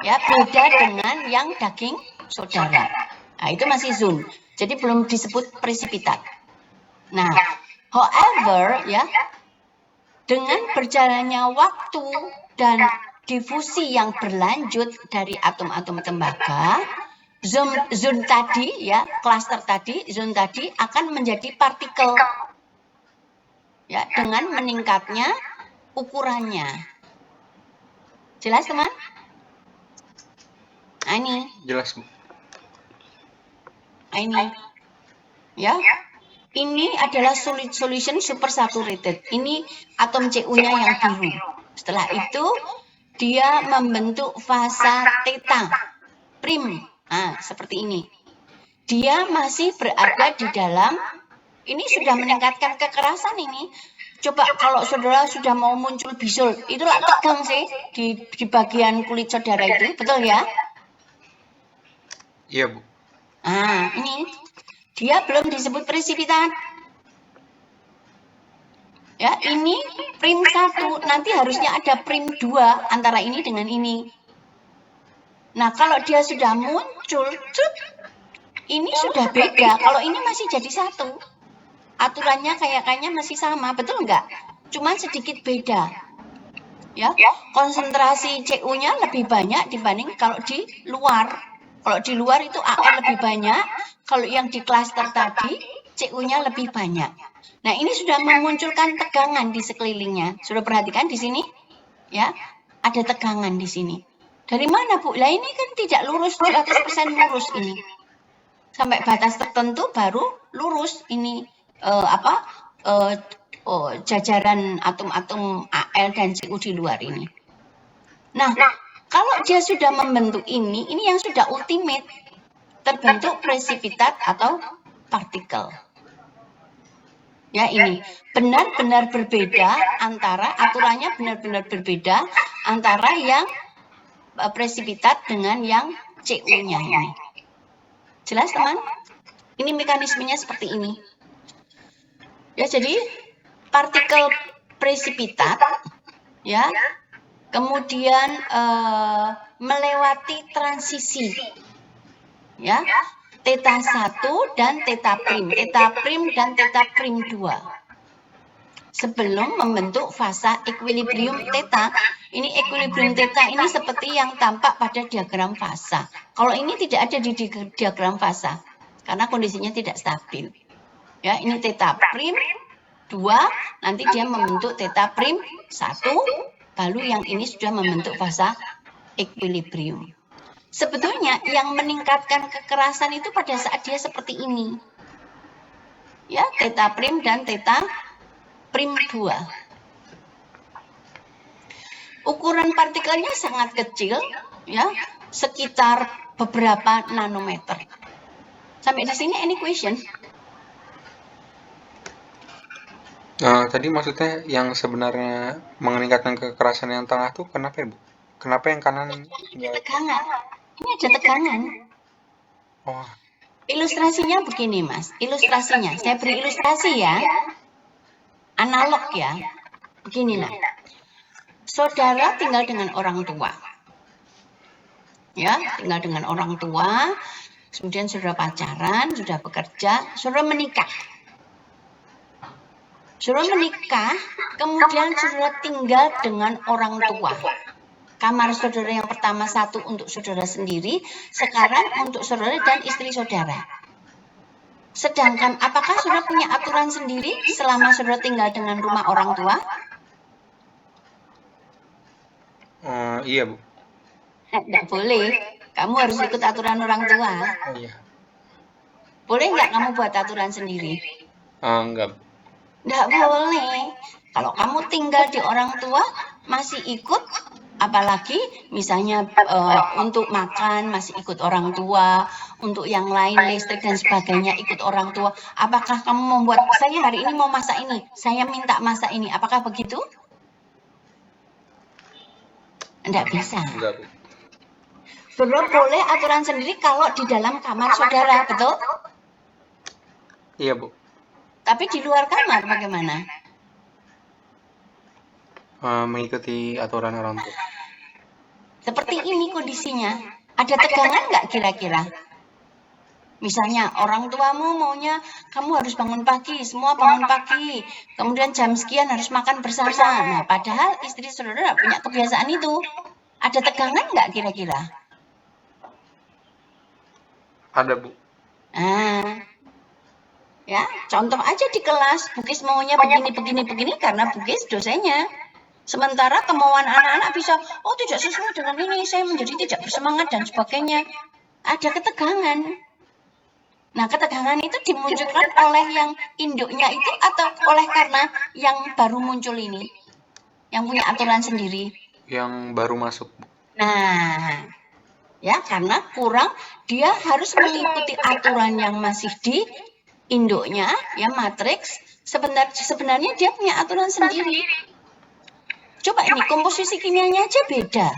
Ya, beda dengan yang daging saudara. Nah, itu masih zone. Jadi belum disebut presipitat. Nah, however, ya, dengan berjalannya waktu dan difusi yang berlanjut dari atom-atom tembaga, zone tadi, ya, klaster tadi, zone tadi akan menjadi partikel, ya, dengan meningkatnya ukurannya. Jelas, teman? Nah, ini. Jelas, Bu. Ini, ya. Ini adalah solid solution supersaturated. Ini atom Cu-nya yang biru. Setelah itu, dia membentuk fasa theta prim. Nah, seperti ini. Dia masih berada di dalam, ini sudah meningkatkan kekerasan ini. Coba kalau saudara sudah mau muncul bisul, itulah tegang sih di bagian kulit saudara itu, betul ya? Iya, Bu. Nah, ini dia belum disebut presipitat. Ya, ini prim 1, nanti harusnya ada prim 2 antara ini dengan ini. Nah, kalau dia sudah muncul, ini sudah beda. Kalau ini masih jadi 1. Aturannya kayaknya masih sama, betul nggak? Cuma sedikit beda. Ya, konsentrasi Cu-nya lebih banyak dibanding kalau di luar. Kalau di luar itu Al lebih banyak, kalau yang di klaster tadi Cu-nya lebih banyak. Nah, ini sudah memunculkan tegangan di sekelilingnya. Sudah perhatikan di sini? Ya, ada tegangan di sini. Dari mana, Bu? Lah ini kan tidak lurus, 100% lurus ini. Sampai batas tertentu baru lurus ini jajaran atom-atom Al dan Cu di luar ini. Nah, kalau dia sudah membentuk ini yang sudah ultimate, terbentuk presipitat atau partikel. Ya, ini benar-benar berbeda antara, aturannya benar-benar berbeda antara yang presipitat dengan yang Cu-nya ini. Jelas, teman? Ini mekanismenya seperti ini. Ya, jadi partikel presipitat, ya, kemudian melewati transisi, ya, theta 1 dan theta prim dan theta prim 2. Sebelum membentuk fasa equilibrium theta. Ini equilibrium theta ini seperti yang tampak pada diagram fasa. Kalau ini tidak ada di diagram fasa karena kondisinya tidak stabil. Ya, ini theta prim 2, nanti dia membentuk theta prim 1, lalu yang ini sudah membentuk fasa equilibrium. Sebetulnya yang meningkatkan kekerasan itu pada saat dia seperti ini. Ya, theta prim dan theta prim 2. Ukuran partikelnya sangat kecil, ya, sekitar beberapa nanometer. Sampai di sini any question? Tadi maksudnya yang sebenarnya meningkatkan kekerasan yang tengah tuh kenapa ya, Bu? Kenapa yang kanan? Tegangan. Ini ada tegangan. Oh. Ilustrasinya begini, Mas. Ilustrasinya, saya beri ilustrasi ya. Analog ya. Begini, nah. Saudara tinggal dengan orang tua. Ya, tinggal dengan orang tua. Kemudian saudara pacaran, sudah bekerja, saudara menikah. Saudara menikah, kemudian saudara tinggal dengan orang tua. Kamar saudara yang pertama 1 untuk saudara sendiri, sekarang untuk saudara dan istri saudara. Sedangkan apakah saudara punya aturan sendiri selama saudara tinggal dengan rumah orang tua? Iya, Bu. Tidak boleh. Kamu harus ikut aturan orang tua. Iya. Boleh nggak kamu buat aturan sendiri? Enggak. Nggak boleh. Kalau kamu tinggal di orang tua, masih ikut, apalagi misalnya untuk makan masih ikut orang tua, untuk yang lain listrik dan sebagainya ikut orang tua. Apakah kamu membuat, saya hari ini mau masak ini, saya minta masak ini, apakah begitu? Enggak bisa. Enggak, Bu. Saudara boleh aturan sendiri kalau di dalam kamar saudara, betul? Iya, Bu. Tapi di luar kamar bagaimana? Mengikuti aturan orang tua. Seperti ini kondisinya. Ada tegangan nggak kira-kira? Misalnya orang tuamu maunya kamu harus bangun pagi, semua bangun pagi. Kemudian jam sekian harus makan bersama. Nah, padahal istri saudara punya kebiasaan itu. Ada tegangan nggak kira-kira? Ada, Bu. Nah, ya, contoh aja di kelas, Bugis maunya begini karena Bugis dosennya. Sementara kemauan anak-anak bisa, oh tidak sesuai dengan ini, saya menjadi tidak bersemangat dan sebagainya. Ada ketegangan. Nah, ketegangan itu dimunculkan oleh yang induknya itu atau oleh karena yang baru muncul ini? Yang punya aturan sendiri? Yang baru masuk, Bu. Nah, ya karena kurang, dia harus mengikuti aturan yang masih di induknya, ya matriks. Sebenarnya dia punya aturan sendiri. Coba ini komposisi kimianya aja beda.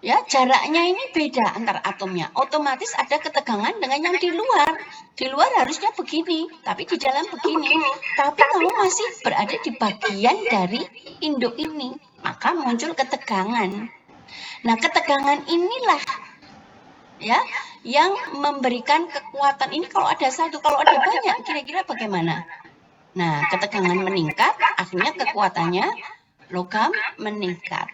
Ya, jaraknya ini beda antar atomnya. Otomatis ada ketegangan dengan yang di luar. Di luar harusnya begini, tapi di dalam begini. Tapi kamu masih berada di bagian dari induk ini. Maka muncul ketegangan. Nah, ketegangan inilah ya yang memberikan kekuatan. Ini kalau ada satu, kalau ada banyak, kira-kira bagaimana? Nah, ketegangan meningkat, akhirnya kekuatannya logam meningkat.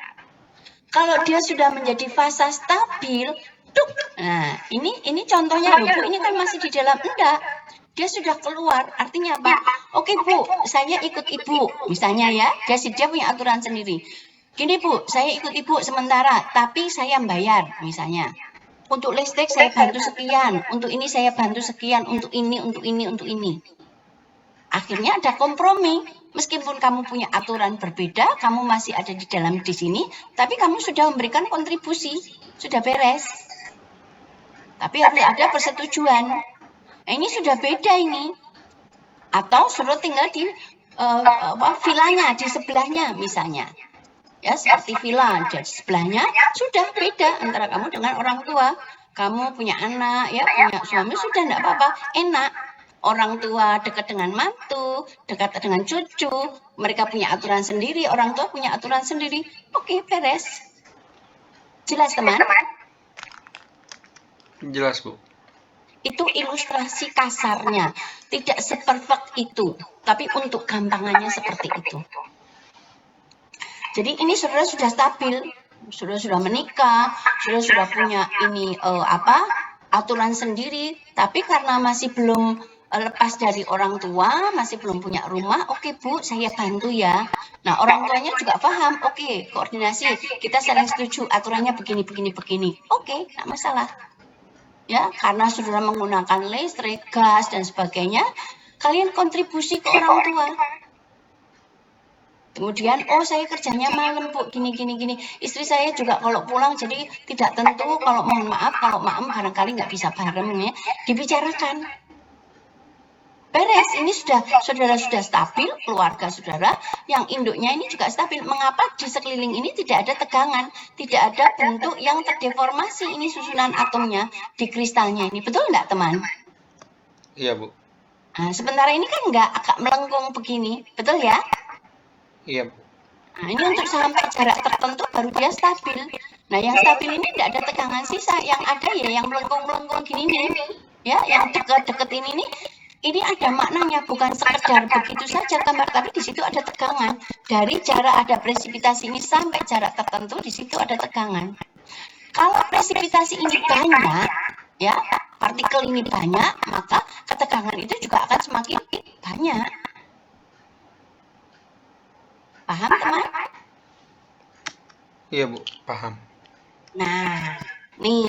Kalau dia sudah menjadi fasa stabil, tuk. Nah, ini contohnya loh, Bu. Ini kan masih di dalam, enggak. Dia sudah keluar. Artinya apa? Oke, Bu, saya ikut Ibu. Misalnya ya, dia punya aturan sendiri. Gini, Bu, saya ikut Ibu sementara, tapi saya bayar, misalnya. Untuk listrik saya bantu sekian, untuk ini saya bantu sekian, untuk ini, untuk ini, untuk ini. Akhirnya ada kompromi. Meskipun kamu punya aturan berbeda, kamu masih ada di dalam di sini, tapi kamu sudah memberikan kontribusi, sudah beres. Tapi harus ada persetujuan. Nah, ini sudah beda ini. Atau suruh tinggal di vilanya, di sebelahnya misalnya. Ya, seperti villa di sebelahnya, sudah beda antara kamu dengan orang tua. Kamu punya anak, ya punya suami, sudah enggak apa-apa, enak. Orang tua dekat dengan mantu, dekat dengan cucu, mereka punya aturan sendiri, orang tua punya aturan sendiri. Oke, beres. Jelas, teman? Jelas, Bu. Itu ilustrasi kasarnya. Tidak seperfect itu, tapi untuk gampangannya seperti itu. Jadi ini saudara sudah stabil, sudah menikah, sudah punya ini aturan sendiri, tapi karena masih belum lepas dari orang tua, masih belum punya rumah, oke Bu, saya bantu ya. Nah, orang tuanya juga paham, oke, koordinasi, kita saling setuju, aturannya begini. Oke, nggak masalah. Ya, karena saudara menggunakan listrik, gas, dan sebagainya, kalian kontribusi ke orang tua. Kemudian, oh saya kerjanya malam Bu, gini. Istri saya juga kalau pulang jadi tidak tentu, kalau mohon maaf, kalau maaf barangkali nggak bisa bareng ya, dibicarakan. Beres, ini saudara sudah stabil, keluarga saudara, yang induknya ini juga stabil. Mengapa di sekeliling ini tidak ada tegangan, tidak ada bentuk yang terdeformasi ini susunan atomnya di kristalnya ini, betul nggak teman? Iya, Bu. Nah, sementara ini kan nggak agak melengkung begini, betul ya? Iya, Bu. Nah, ini untuk sampai jarak tertentu baru dia stabil. Nah, yang stabil ini tidak ada tegangan sisa, yang ada ya yang melengkung-melengkung gini nih, ya, yang deket-deket ini nih. Ini ada maknanya, bukan sekedar begitu saja gambar, tapi di situ ada tegangan. Dari jarak ada presipitasi ini sampai jarak tertentu, di situ ada tegangan. Kalau presipitasi ini banyak, ya, partikel ini banyak, maka ketegangan itu juga akan semakin banyak. Paham, teman? Iya, Bu, paham. Nah, nih,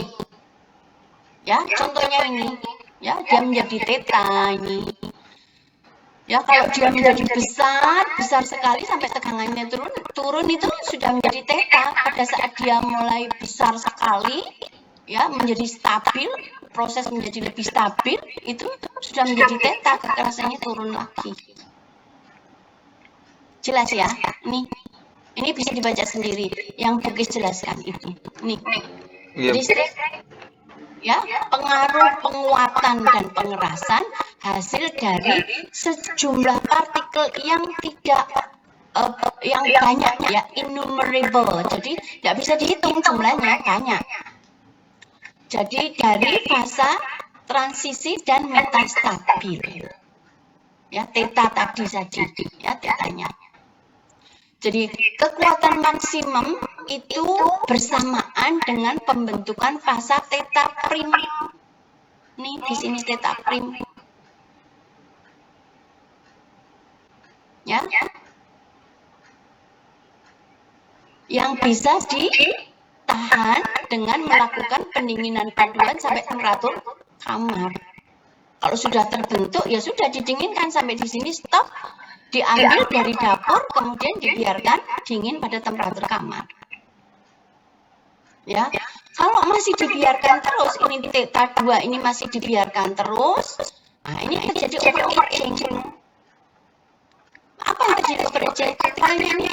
ya, contohnya ini. Ya, dia menjadi theta ini. Ya, kalau dia menjadi besar sekali sampai tegangannya turun itu sudah menjadi theta. Pada saat dia mulai besar sekali, ya, menjadi stabil, proses menjadi lebih stabil, itu sudah menjadi theta, kekerasannya turun lagi. Jelas ya? Ini bisa dibaca sendiri. Yang Bugis jelaskan itu. Nih. Iya, Bu. Listrik, ya, pengaruh penguatan dan pengerasan hasil dari sejumlah partikel yang tidak yang banyak ya, innumerable. Jadi tidak bisa dihitung jumlahnya, banyak. Jadi dari fasa, transisi, dan metastabil. Ya, theta tadi saja, ya tetanya. Jadi kekuatan maksimum itu bersamaan dengan pembentukan fasa theta prim. Nih di sini theta prim. Ya. Yang bisa ditahan dengan melakukan pendinginan paduan sampai temperatur kamar. Kalau sudah terbentuk ya sudah didinginkan sampai di sini stop, diambil dari dapur kemudian dibiarkan dingin pada temperatur kamar. Ya. Kalau masih dibiarkan terus, ini theta 2 ini masih dibiarkan terus, nah ini terjadi overaging. Apa yang terjadi overaging? Ketika ini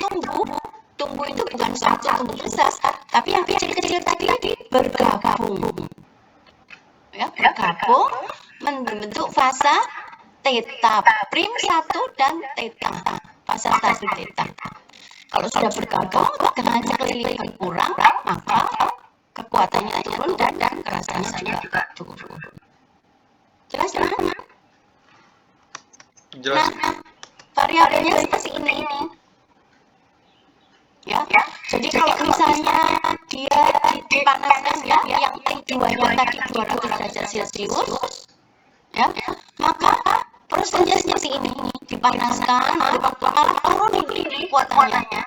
tumbuh itu bukan satu tumbuh besar, tapi yang kecil-kecil tadi bergabung. Ya, bergabung membentuk fasa theta prim 1 dan theta, fasa stasi theta. Kalau sudah bergabung, tegangan sekeliling berkurang, maka kekuatannya turun dan kerasannya juga turun. Jelas kan? Jelas. Nah, variabelnya seperti ini. Ya, jadi kalau misalnya dia dipanaskan ya, yang T2-nya tadi 200 derajat Celcius, ya, maka prosesnya seperti ini, dipanaskan, malah turun ini kekuatannya.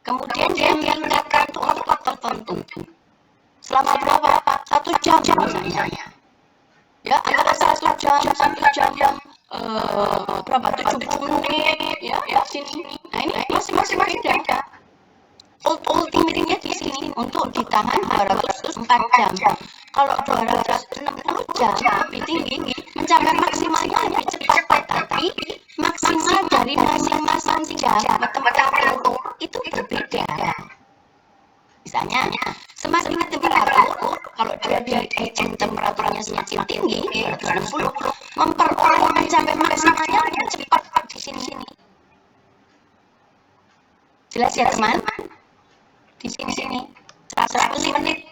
Kemudian dia meningkatkan untuk waktu tertentu. Selama berapa? 1 jam misalnya. Ya, antara 1 jam sampai jam berapa? 70 menit ya, sini. Nah, ini masing-masing beda. Ultimate-nya di sini untuk ditahan 204 jam. Kalau 260 jam lebih tinggi, mencapai maksimalnya lebih cepat, tapi maksimal dari masing-masing jam temperatur itu berbeda. Misalnya, semakin temperatur, kalau dia di aging temperaturnya semakin tinggi, 260, memperoleh mencapai maksimalnya lebih cepat di sini. Jelas ya teman? Di sini 100 menit.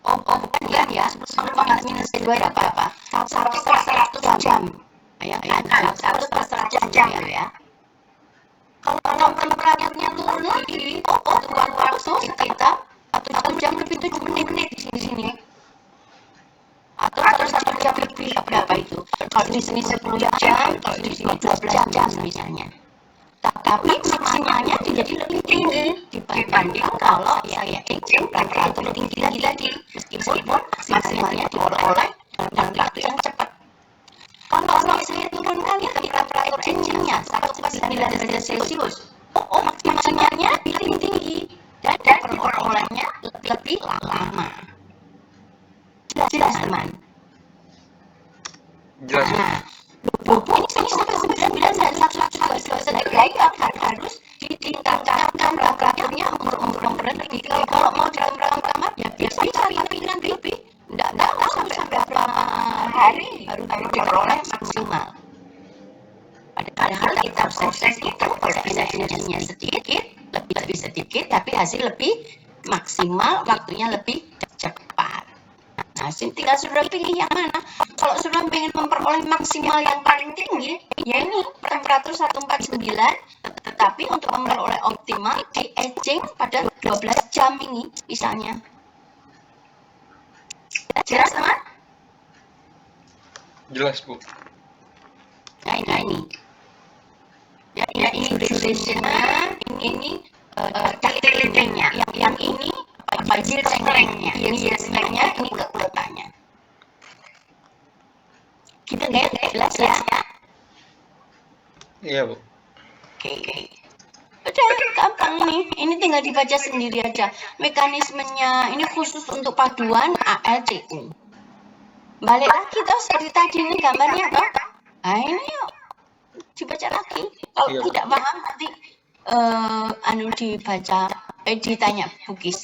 Bukan ya, 10 minus 2 ya apa-apa. 100 jam. Ya, 100 jam ya. Kalau temperaturnya turun lagi, keluar khusus kita 1 jam lebih 7 menit di sini. Atau kalau 1 jam lebih berapa itu? Kalau di sini 10 jam, kalau di sini 12 jam misalnya. Tapi maksimalnya jadi lebih tinggi dibandingkan kalau saya aging temperatur tinggi lagi tadi, meskipun maksimalnya diperoleh dalam waktu yang cepat. Kalau saya turun kali temperatur agingnya 1,9 derajat Celcius, maksimalnya lebih tinggi dan perolehnya lebih lama. Jelas teman? Jelas. Nah, ini sampai 99 dan 102 sedang harus ditingkatkan temperaturnya untuk memperlebih. Kalau mau dalam kamar ya biasa cari pimpinan lebih. Tidak tahu sampai berapa hari baru diperoleh maksimal. Padahal kita proses itu prosesnya sedikit, lebih sedikit, tapi hasil lebih maksimal, waktunya lebih cepat. Nah, tinggal sudah pilih yang mana. Kalau sudah pengen memperoleh maksimal yang paling tinggi, ya ini temperatur 149, tetapi untuk memperoleh optimal di aging pada 12 jam ini misalnya. Jelas teman? Jelas Bu. Nah ini. Ya ini duration-nya, ini ductility-nya, yang ini yield strength-nya, ini kekuatannya. Gitu nggak ya? Jelas ya? Iya Bu. Oke. Udah gampang nih. Ini tinggal dibaca sendiri aja. Mekanismenya ini khusus untuk paduan ALCU. Balik lagi toh seperti tadi ini gambarnya toh. Nah ini yuk dibaca lagi. Kalau tidak paham nanti dibaca, ditanya Bukis.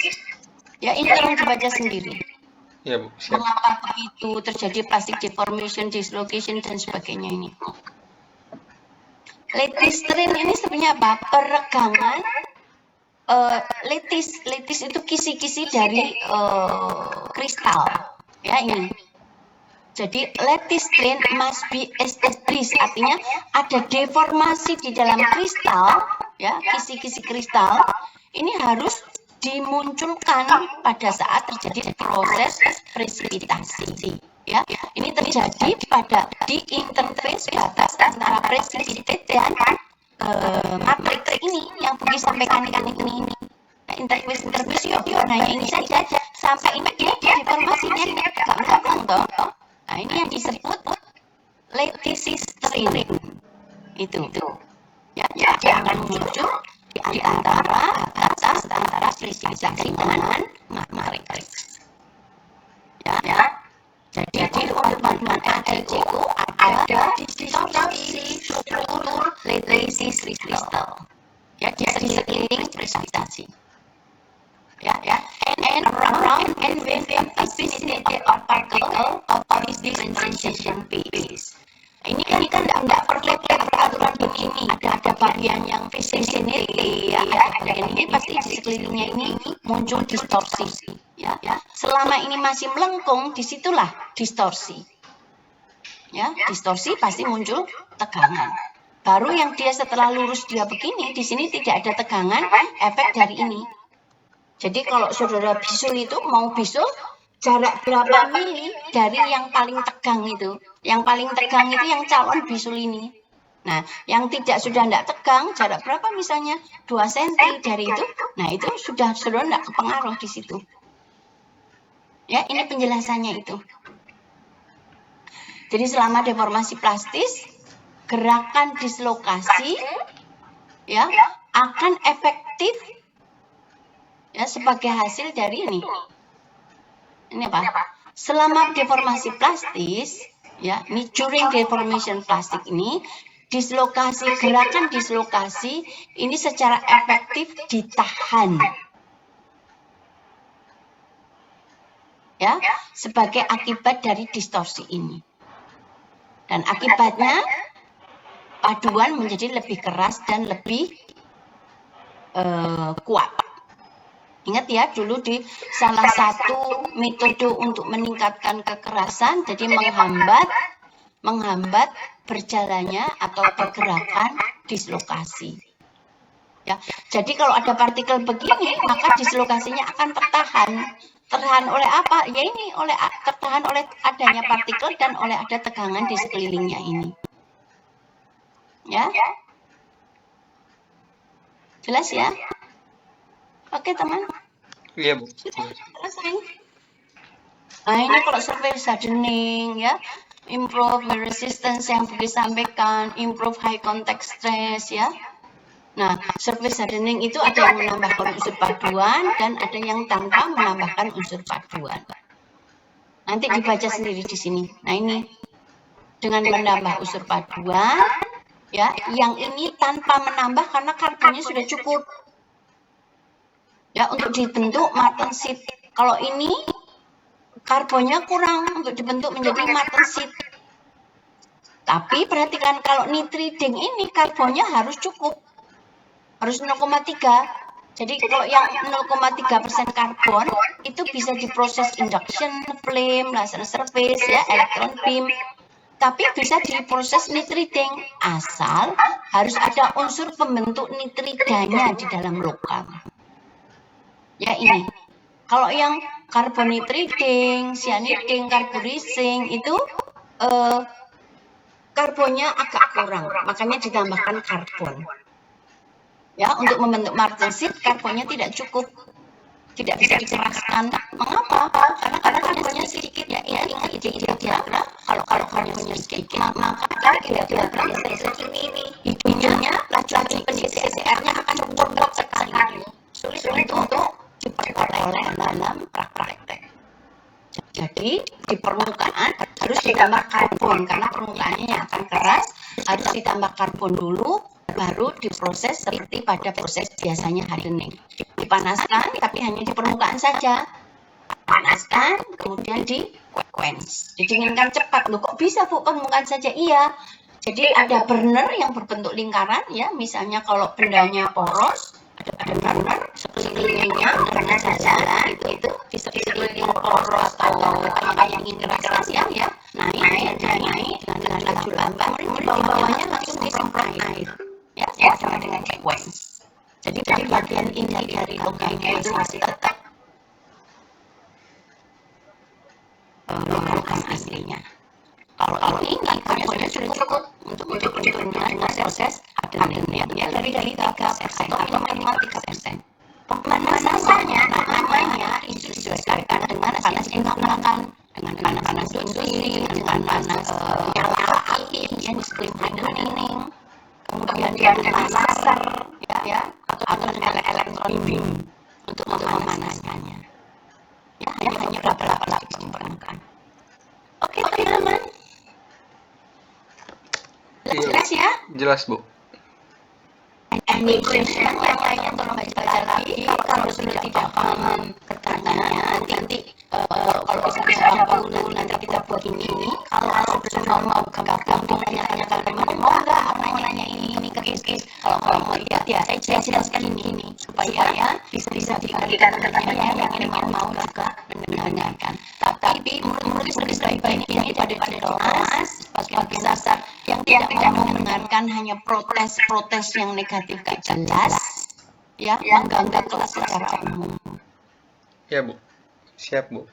Ya ini tolong dibaca sendiri. Iya Bu. Siap. Mengapa begitu terjadi plastic deformation, dislocation dan sebagainya ini. Lethistrin ini sebenarnya apa? Peregangan letis itu kisi-kisi dari kristal. Ya ini. Jadi lethistrin must be established, artinya ada deformasi di dalam kristal, ya kisi-kisi kristal. Ini harus dimunculkan pada saat terjadi proses presipitasi. Ya, ini terjadi di interface batas antara precipitate dan matriks ini yang pergi sampaikan ini. Nah, interface hanya ini saja sampai ini deformasinya nggak mengembang toh. Nah, ini yang disebut lethistrin. Itu. Ya, dia akan muncul di antara batas antara presipitasi dengan matriks. Ya. Jadi untuk bantuan LCO ada distorsi struktur lattice crystal. Ya, di sekeliling presipitasi. Ya. And around and within a vicinity of particle of this differentiation phase. Ini kan enggak perfect peraturan ini. Ada bagian yang vicinity, ya. Bagian ini pasti di sekelilingnya ini muncul distorsi. Ya. Selama ini masih melengkung, disitulah distorsi. Ya, distorsi pasti muncul tegangan. Baru yang dia setelah lurus dia begini, di sini tidak ada tegangan, efek dari ini. Jadi kalau saudara bisul itu mau bisul jarak berapa mili dari yang paling tegang itu. Yang paling tegang itu yang calon bisul ini. Nah, yang sudah tidak tegang, jarak berapa misalnya 2 cm dari itu. Nah, itu sudah saudara tidak kepengaruh di situ. Ya, ini penjelasannya itu. Jadi selama deformasi plastis, gerakan dislokasi ya akan efektif ya sebagai hasil dari ini. Ini apa? Selama deformasi plastis, ya, ini during deformation plastik ini, gerakan dislokasi ini secara efektif ditahan. Ya, sebagai akibat dari distorsi ini. Dan akibatnya paduan menjadi lebih keras dan lebih kuat. Ingat ya, dulu di salah satu metode untuk meningkatkan kekerasan, jadi menghambat berjalannya atau pergerakan dislokasi. Ya, jadi kalau ada partikel begini, maka dislokasinya akan tertahan. Tertahan oleh apa? Ya ini tertahan oleh adanya partikel dan oleh ada tegangan di sekelilingnya ini. Ya, jelas ya? Oke teman. Iya Bu. Selesai. Nah ini kalau surface hardening ya, improve resistance yang pergi sampaikan, improve high contact stress ya. Nah surface hardening itu ada yang menambahkan unsur paduan dan ada yang tanpa menambahkan unsur paduan. Nanti dibaca sendiri di sini. Nah ini dengan menambah unsur paduan ya, yang ini tanpa menambah karena karbonnya sudah cukup. Ya, untuk dibentuk martensit. Kalau ini karbonnya kurang untuk dibentuk menjadi martensit. Tapi perhatikan kalau nitriding ini karbonnya harus cukup. Harus 0,3. Jadi kalau yang 0,3% karbon itu bisa diproses induction flame, laser surface ya, electron beam. Tapi bisa diproses nitriding asal harus ada unsur pembentuk nitridanya di dalam logam. Ya ini, kalau yang carbonitriding, cyaniding, carburizing itu karbonnya agak kurang, makanya ditambahkan karbon. Ya, untuk membentuk martensit karbonnya tidak cukup, tidak bisa dikeraskan. Mengapa? Karena karbonnya sedikit ya. Ingat kira-kira kalau karbonnya sedikit, maka kira-kira segini ini hidupnya laju-laju PCR-nya akan cepat sekali. Sulit untuk diperoleh dalam praktek. Jadi di permukaan harus ditambah karbon karena permukaannya yang akan keras, harus ditambah karbon dulu baru diproses seperti pada proses biasanya hardening. Dipanaskan tapi hanya di permukaan saja. Panaskan kemudian di quench. Didinginkan cepat. Loh kok bisa Bu permukaan saja? Iya. Jadi ada burner yang berbentuk lingkaran ya, misalnya kalau bendanya poros, ada burner sekelilingnya karena jalan itu di sekeliling poros atau apa yang ingin keras ya, naik dengan laju lambat, bawahnya langsung disemprot air ya sama dengan sequence. Jadi bagian inti dari logamnya itu masih tetap logam aslinya. Kalau ini hanya sudah cukup untuk dengan proses hardening ya dari 3% atau minimal 3%. Pemanasannya namanya disesuaikan dengan panas internal, dengan panas dosing, dengan panas nyala api yang disebut hardening, kemudian dengan laser ya atau dengan elektron beam untuk memanaskannya. Ya hanya berapa lapis di permukaan. Oke teman-teman. Jelas ya? Jelas, Bu. Any question yang lainnya tolong baca lagi. Kalau sudah tidak paham bertanya, nanti kalau bisa dulu nanti kita buat ini. Kalau belum mau gabung ditanya-tanya mau nggak mau nanya ini ke kes. Kalau mau lihat ya saya jelaskan ini supaya bisa dikalikan pertanyaan yang ini mau juga mendengarkan. Tapi menurut sebaik-baik ini daripada Thomas bagi dasar yang tidak mau mendengarkan hanya protes yang negatif gak jelas ya mengganggu kelas secara umum. Ya, Bu. Siap, Bu.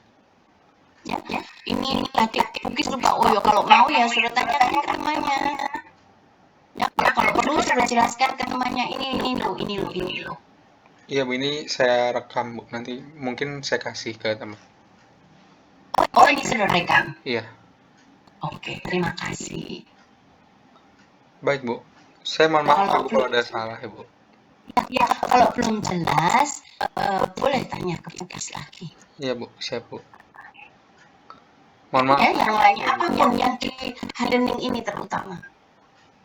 Ya. Ini tadi mungkin lupa kalau mau ya sudah tanyakan ke temannya. Ya, kalau perlu sudah jelaskan ke temannya ini loh. Iya, Bu, ini saya rekam, Bu. Nanti mungkin saya kasih ke teman. Oh, ini sudah rekam. Iya. Oke, terima kasih. Baik, Bu. Saya mohon maaf kalau ada salah ya, Bu. Ya, kalau belum jelas, boleh tanya ke Bugis lagi. Iya, Bu. Siap, Bu. Mohon maaf. Ya, yang lainnya apa yang di hardening ini terutama?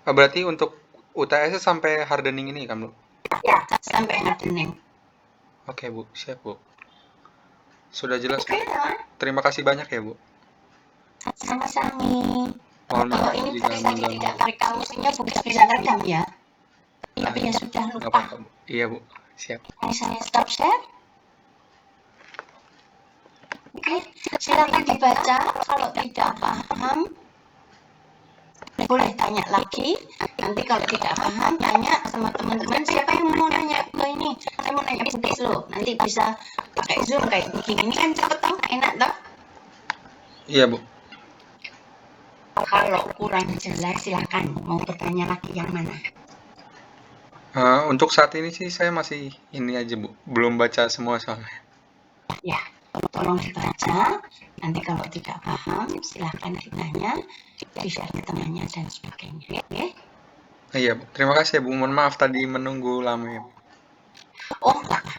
Berarti untuk UTS sampai hardening ini kan, Bu? Ya, sampai hardening. Oke, Bu. Siap, Bu. Sudah jelas, Oke, Bu. Terima kasih banyak ya, Bu. Sama-sama. Mohon maaf ini jika tidak rekam, mestinya bisa rekam ya. Tapi ya sudah lupa. Apa-apa, Bu. Iya, Bu. Siap. Saya stop share. Oke, silakan dibaca. Kalau tidak paham, boleh tanya lagi. Nanti kalau tidak paham, tanya sama teman-teman. Siapa yang mau nanya ke ini? Saya mau nanya Bugis loh. Nanti bisa pakai Zoom kayak begini. Ini kan cepet toh, enak toh? Iya, Bu. Kalau kurang jelas, silakan mau bertanya lagi yang mana. Untuk saat ini sih saya masih ini aja, Bu. Belum baca semua soalnya. Ya, tolong dibaca. Nanti kalau tidak paham, silakan ditanya, di-share ke temannya dan sebagainya. Ya? Iya, Bu. Terima kasih ya, Bu. Mohon maaf tadi menunggu lama ya, Bu. Oh, enggak.